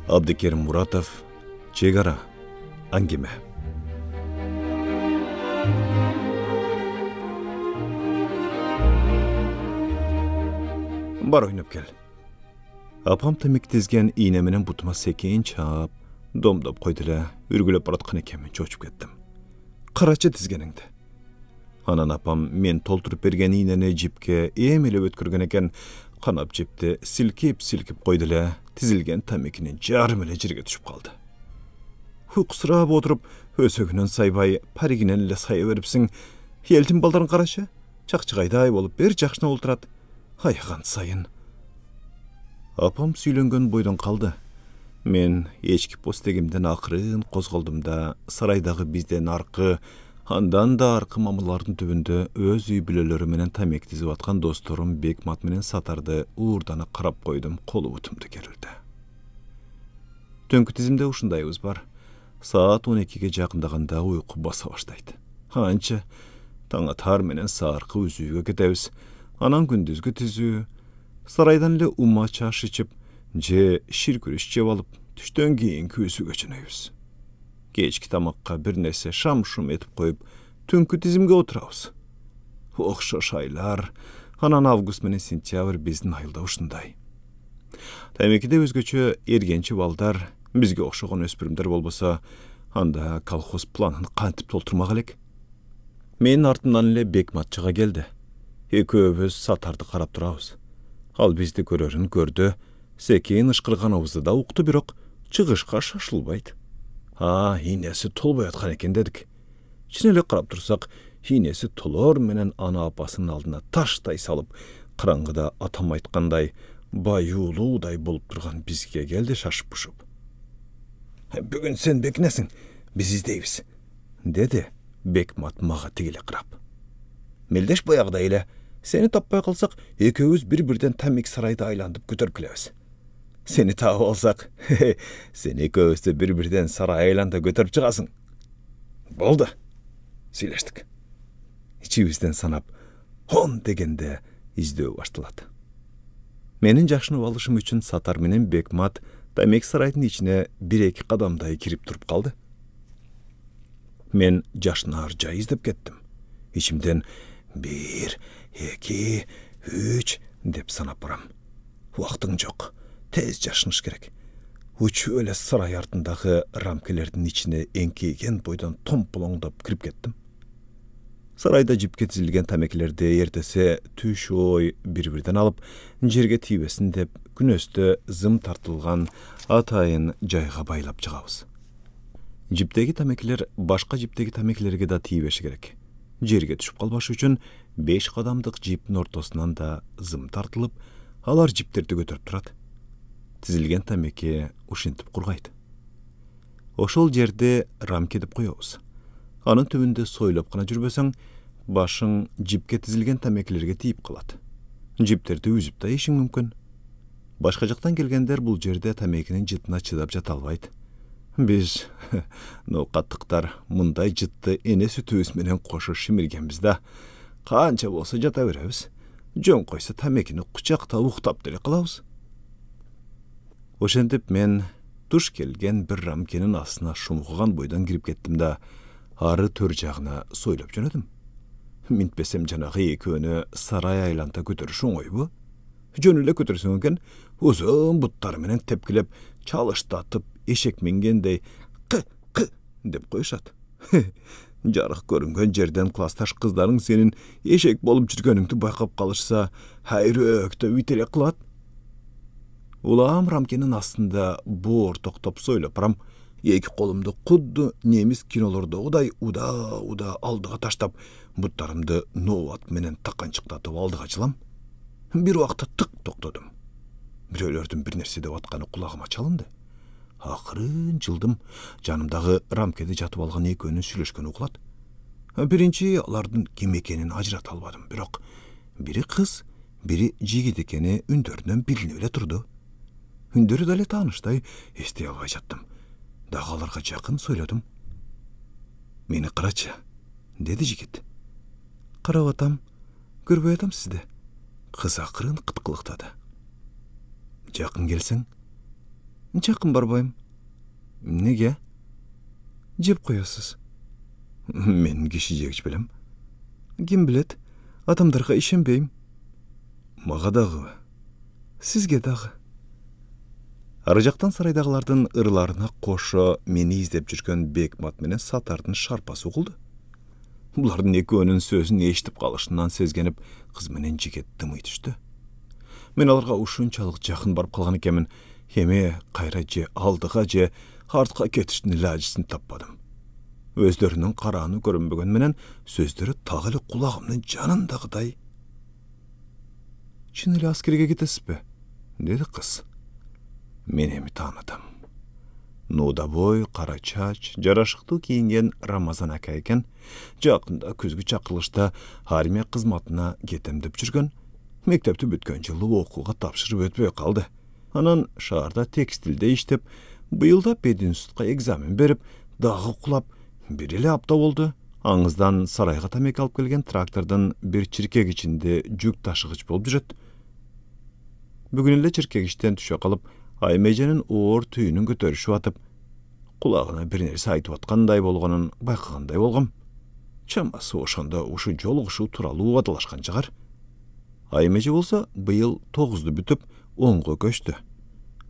Абдыкерим Муратов, Чегара, әңгіме. Бар ойнап кел. Апам тізген иінеменен бұтыма секейін чап, домдап қойдылы, үргілеп баратқан екенмін, чочып кеттім. Қарачы тізгеніңді. Анан апам мен толтырып берген иінені жіпке емелі өткірген екен, қанап жіпті сілкеп қойдылы, тізілген тамекінен жарым әлі жерге түшіп қалды. Құсырап отырып, өсөгінен сайбай, паригінен әлі сай өріпсің, елтін балдарын қарашы, чақчығайдай болып бер жақшына олтырады. Аяған сайын. Апам сүйленген бойдан қалды. Мен ешкі постегімден ақырын қозғалдымда, сарайдағы бізден арқы, андан да арқы мамылардың түбінде өз үй білелеріменен тамек тізіп атқан досторым Бекмат менен Сатарды уырдана қарап қойдым, қолы ұтымды керілді. Түнкі тізімде ұшындайыз бар. Саат 12-ге жақындағанда ұйқы баса баштайды. Анча, таң атар менен сарқы үзүйге кетеміз. Анан күндүзгү түзүү, сарайдан эле ума чаш ичип, же ширкүрүш жеп алып, түштөн кийин күзүүгө жөнөйбүз. Кечки тамакка бир нерсе шам-шум этип коюп, түнкү тизимге отурабыз. Окшош айлар, анан август менен сентябрь биздин айылда ушундай. Тамекиде өзгөчө эргенчи балдар, бизге окшогон өспүрүмдөр болбосо, анда колхоз планын кантип толтурмак элек. Менин артымдан эле Бекматчыга келди. Экөөбүз Сатарды карап турабыз. Ал бизди көрөрүн көрдү, секейин ышкырганыбызды да укту, бирок чыгышка шашылбайт.Ийнеси толбой аткан экен дедик. Чын эле карап турсак,ийнеси толор менен ана апасынын алдына таштай салып, караңгыда атам айткандай, баюулуудай болуп турган бизге келди шашып-пушуп. Бүгүн сен бекинесиң, биз издейбиз, деди Бекмат мага тигиле карап. Мелдеш боягда эле, сени таппай калсак, экөөбүз бир-бирден тамек сарайды айландып көтөрүп келебиз. Сени таап алсак, сен экөөбүздү бир-бирден сарай айланда көтөрүп чыгасың. Болду. Сүйлөштүк. Ичибизден санап, 10 дегенде издөө башталат. Менин жашынып алышым үчүн Сатар менен Бекмат тамек сарайдын ичине 1-2 кадамдай кирип туруп калды. Мен жашынар жай издеп кеттим. Ичимден 1, 2, 3 деп санап барам. Уақытың жоқ, тез жашыныш керек. Учу эле сарай артындагы рамкелердин ичине эңкейген бойдан томполоңдоп кирип кеттим. Сарайда жипке тизилген тамекилерди эртесе түш ой бир-бирден алып, жерге тийбесин деп күнөстө зым тартылган атайын жайга байлап чыгабыз. Жиптеги тамекилер башка жиптеги тамекилерге да тийбеши керек. Жерге түшүп калбаш үчүн 5 кадамдык жиптин ортосунан да зым тартылып, алар жиптерди көтөрүп турат. Тизилген тамеки ушинтип кургайт. Ошол жерде рамке деп коебуз. Анын түбүндө сойлоп гана жүрбөсөң, башың жипке тизилген тамекилерге тийип калат. Жиптерди үзүп да ийишиң мүмкүн. Башка жактан келгендер бул жерде тамекинин жытына чыдап жата албайт. Биз ноокаттыктар мындай жытты эне сүтүбүз менен кошо шимиргенбиз да, канча болсо жата беребиз. Жөн койсо тамекини кучактап уктап деле калабыз. Ошентип мен туш келген бир рамкенин астына шумгуган бойдон кирип кеттим да, ары төр жагына сойлоп жөнөдүм. Минтпесем жанагы экөөнү сарай айланда көтөрүш оңойбу? Жөн эле көтөрсөң экен, узун буттары менен тепкилеп, чалыштатып, эшек мингендей кы деп коюшат. Жарык көрүнгөн жерден классташ кыздарың сенин эшек болуп жүргөнүңдү байкап калышса, хайрөөктөп ителек кылат. Улам рамкенин астында боор токтоп сойлоп барам. Эки колумду кудду немис кинолордогудай уда алдыга таштап, буттарымды ноот менен таканчыктатып алдыга жылам. Бир убакта тык токтодум. Бирөөлөрдүн бир нерсе деп атканы кулагыма чалынды. Акырын жылдым, жанымдагы рамкеде жатып алган экөөнүн сүйлөшкөнү угулат. Биринчи алардын ким экенин ажырата албадым, бирок бири кыз, бири жигит экени үндөрүнөн билинип эле турду. Үндөрү да эле тааныштай, эстей албай жаттым. Дагы аларга жакын сойлодум. Мени карачы, деди жигит. Карап атам, көрбөй атам сизди. Кыз акырын кыткылыктады. Жакын келсең, Жакын барбайм. Неге? Жеп коесуз. Мен киши жегич белем. Ким билет? Адамдарга ишенбейм. Мага дагы. Сизге дагы. Ары жактан сарайдагылардын ырларына кошо мени издеп жүргөн Бекмат менен Сатардын шарпасы угулду. Булардын экөөнүн сөзүн эшитип калышынан сезгенип, кыз менен жигит дымый түштү. Мен аларга ушунчалык жакын барып калган экенмин, эми кайра же алдыга же артка кетиштин илажысын таппадым. Өздөрүнүн карааны көрүнбөгөн менен сөздөрү так эле кулагымдын жанындагыдай. Чын эле аскерге кетесизби? Деди кыз. Мен эми тааныдым. Нуда бой, кара чач, жарашыктуу кийинген Рамазан ака экен. Жакында күзгү чакырылышта армия кызматына кетем деп жүргөн. Мектепти бүткөн жылы окууга тапшырып өтпөй калды. Анан шаарда текстилде иштеп, быйыл да пединститутка экзамен берип, дагы кулап, бир эле апта болду. Аңыздан сарайга тамек алып келген трактордун бир чиркек ичинде жүк ташыгыч болуп жүрөт. Бүгүн эле чиркек иштен түшө калып, Аймеженин оор түйүнүн көтөрүшүп атып, кулагына бир нерсе айтып аткандай болгонун байкагандай болгом. Чамасы ошондо ушу жолугушуу тууралуу убадалашкан жагар. Аймежи болсо быйыл 9-ду бүтүп 10го көчтү.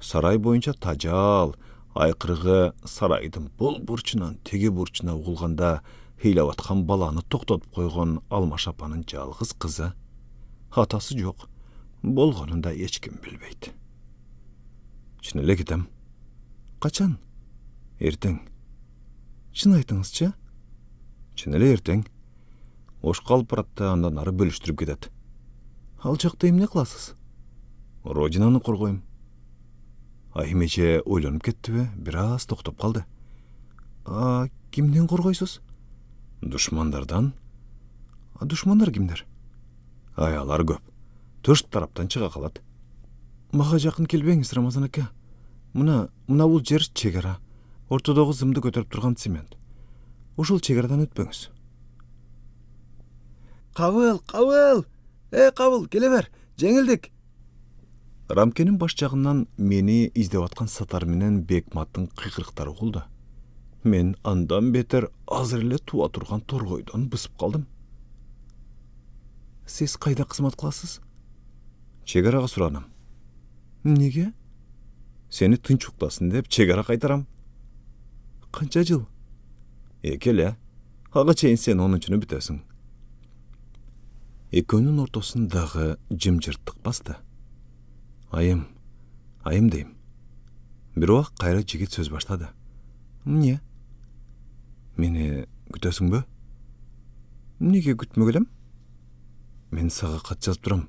Сарай боюнча тажал, айкырыгы сарайдын бул бурчунан теги бурчуна угулганда ыйлап аткан баланы токтотуп койгон Алмаш апанын жалгыз кызы. Атасы жок, болгонун да эч ким билбейт. Чын эле кетем. Качан? Эртең. Чын айтыңызчы? Чын эле эртең. Ош калып баратта, андан ары бөлүштүрүп кетет. Ал жакта эмне кыласыз? Родинаны коргойм. Аймече ойлонуп кеттиби, бир аз токтоп калды. Кимден коргойсуз? Душмандардан. Душмандар кимдер? Алар көп. 4 тараптан чыга калат. Мага жакын келбеңиз, Рамазан ака. Мына бул жер чегара. Ортодогу зымды көтөрүп турган цемент. Ушул чегарадан өтпөңүз. Кабыл! Кабыл, келе бер. Жеңилдик. Рамкенин баш жагынан мени издеп аткан Сатар менен Бекматтын кыйкырыктары угулду. Мен андан бетер азыр эле туа турган торгойдон бысып калдым. Сиз кайда кызмат кыласыз? Чегарага суранам. Неге? Сени тынч уктасын деп чегара кайтарам. Канча жыл? 2 эле. Ага чейин сен 10-чуну бүтөсүң. Экөөнүн ортосундагы жымжырттык басты. Айым дейм. Бирок кайра жигит сөз баштады. Эмне? Мени күтөсүңбү? Неге күтмөгөлөм? Мен сага кат жазып турам.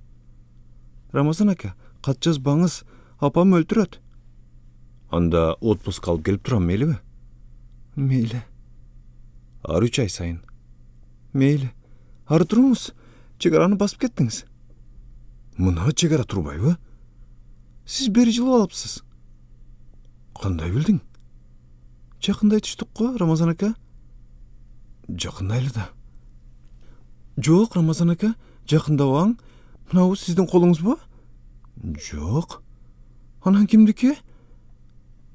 Рамазан ака, кат жазбаңыз, апам өлтүрөт. Анда отпуск алып келип турам, мейлиби? Мейли. Ар 3 ай сайын. Мейли. Ары туруңуз, чегараны басып кеттиңиз. Мына чегара турбайбы? Сиз бери жылып алыпсыз. Кандай билдиң? Жакындай түштүк го, Рамазан ака. Жакындайлы да. Жок, Рамазан ака, жакындабаң. Мынабу сиздин колуңузбу? Жок. Анан кимдики?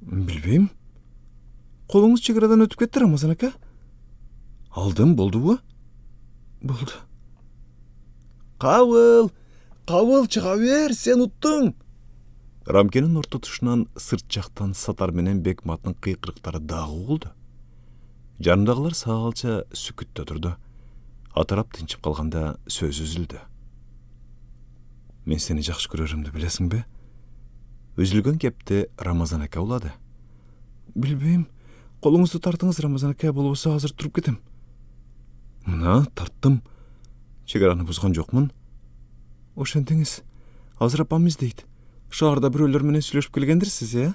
Билбейм. Колуңуз чегарадан өтүп кетти, Рамазан ака. Алдым, болдубу? Болду. Кабыл, чыга бер, сен уттуң. Рамкенин орто тушунан сырт жактан Сатар менен Бекматтын кыйкырыктары дагы угулду. Жанындагылар саалча сүкүттө турду. Атарап тынчып калганда сөз үзүлдү. Мен сени жакшы көрөрүмдү билесиңби? Үзүлгөн кепти Рамазан ака улады. Билбейм. Колуңузду тартыңыз, Рамазан ака, болбосо азыр туруп кетем. Мына, тарттым. Чегараны бузган жокмун. Ошентиңиз. Азыр апам издейт. Шаарда бирөөлөр менен сүйлөшүп келгендирсиз,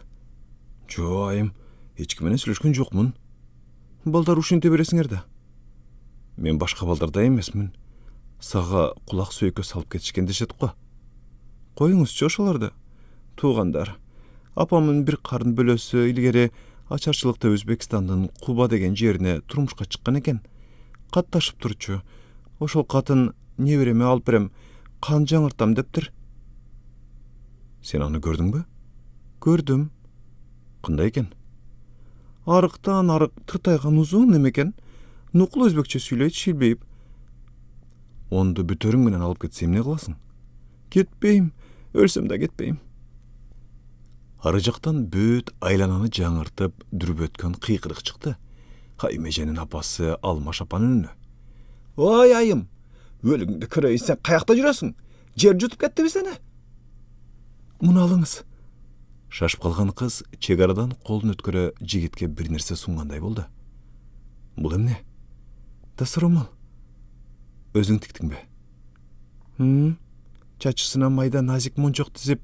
Жо, айым. Эч ким менен сүйлөшкөн жокмун. Балдар ушинте бересиңер да. Мен башка балдардай эмесмин. Сага кулак сөйкө салып кетишкен дешет го. Коюңузчу ошолорду. Туугандар. Апамдын бир карын бөлөсү илгери ачарчылыкта Өзбекстандын Куба деген жерине турмушка чыккан экен. Катташып турчу. Ошол катын небереме алып берем, кан жаңыртам дептир. Сен аны көрдүңбү? Көрдүм. Кандай экен? Арыктан арык тыртайган uzun неме экен? Нукул өзбекче сүйлөйт шилбейип. Онду бүтөрүң менен алып кетсем не кыласың? Кетпейм, өлсөм да кетпейм. Ары жактан бөт айлананы жаңыртып дүрбөткөн кыйкырык чыкты. Хаймеженин апасы Алмаш апанын үнү. Ой айым, өлүңдү көрөйүн, сен каякта жүрөсүң? Жер жутуп кеттиби сени? Муну алыңыз. Шашып калган кыз чек арадан колун өткөрө жигитке бир нерсе сунгандай болду. Бул эмне? Дасыромал. Өзүң тиктиңби? Чачысына майда назик мончок тизип,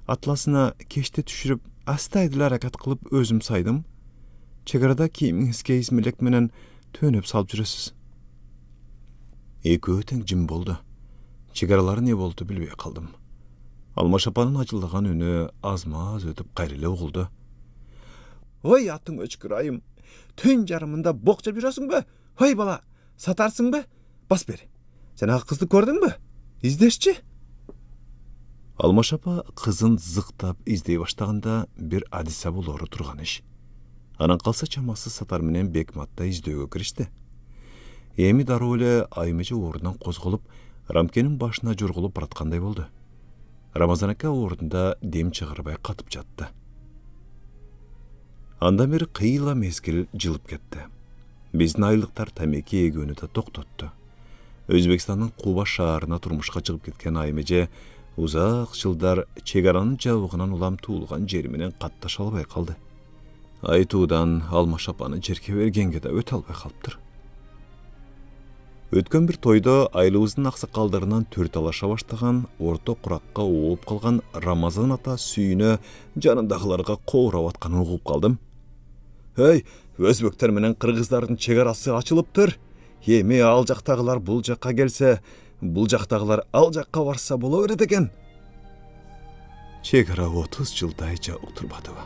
атласына кеште түшүрүп, астайдыл аракат кылып өзүм сайдым. Чек арада кийимиңизге измелек менен төнөп салып жүрөсүз. Экөө тең жим болду. Чек аралары не болду билбей калдым. Алмаш апанын ажылдаган үнү азма-аз өтүп кайра эле угулду. Ой атың өчкүр айым. Түн жарымында бок жеп жүрөсүңбү? Ой бала, сатарсыңбы? Бас бер. Сен ак кызды көрдүңбү? Издешчи? Алмаш апа кызын зыктап издей баштаганда бир адиса болору турган иш. Анан калса чамасы сатар менен Бекматта издөөгө киришти. Эми дароо эле Аймеже ордунан козголуп, рамкенин башына жургулуп бараткандай болду. Рамазан ака ордунда дем чыгарбай катып жатты. Андан бери кыйла мезгил жылып кетти. Биздин айлыктар тамеки эгөнү да токтотту. Өзбекстандын Куба шаарына турмушка чыгып кеткен Аймеже узак жылдар чек аранын жабыгынан улам туулган жери менен катташа албай калды. Айтуудан Алмаш апаны жерге бергенге да өтө албай калыптыр. Өткөн бир тойдо айлыбыздын аксакалдарынан төр талаша баштаган, орто куракка ооп калган Рамазан ата сүйүнө жанындагыларга коорап атканын угуп калдым. Эй, өзбектер менен кыргыздардын чек арасы ачылыптыр. Эми ал жактагылар бул жакка келсе, бул жактагылар ал жакка барса боло берет экен. Чек ара 30 жылдай жабык турбадыбы?